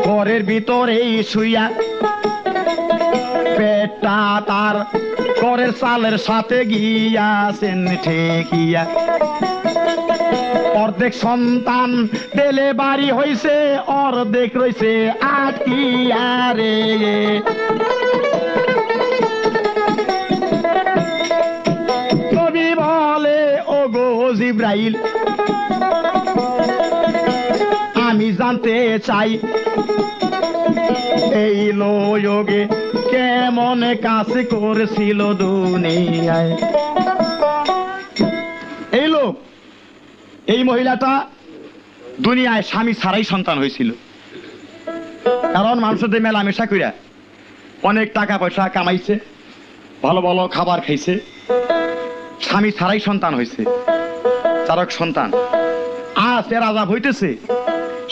ঘরের ভিতরেই শুইয়া পেটটা তার ঘরের চালের সাথে গিয়াছেন ঠেকিয়া। অর্ধেক সন্তান ডেলিভারি হইছে, অর্ধেক রইছে আটকিয়া রে। নবী বলে ও গো জিব্রাইল, আমি জানতে চাই এই লোকে কেমন কাজ করেছিল দুনিয়ায়। এই লোক, এই মহিলাটা দুনিয়ায় স্বামী ছাড়াই সন্তান হয়েছিল। কারণ মানুষদের মেলামেশা কইরা অনেক টাকা পয়সা কামাইছে, ভালো ভালো খাবার খাইছে, স্বামী ছাড়াই সন্তান হয়েছে, চারক সন্তান। আজ এর আজাব হইতেছে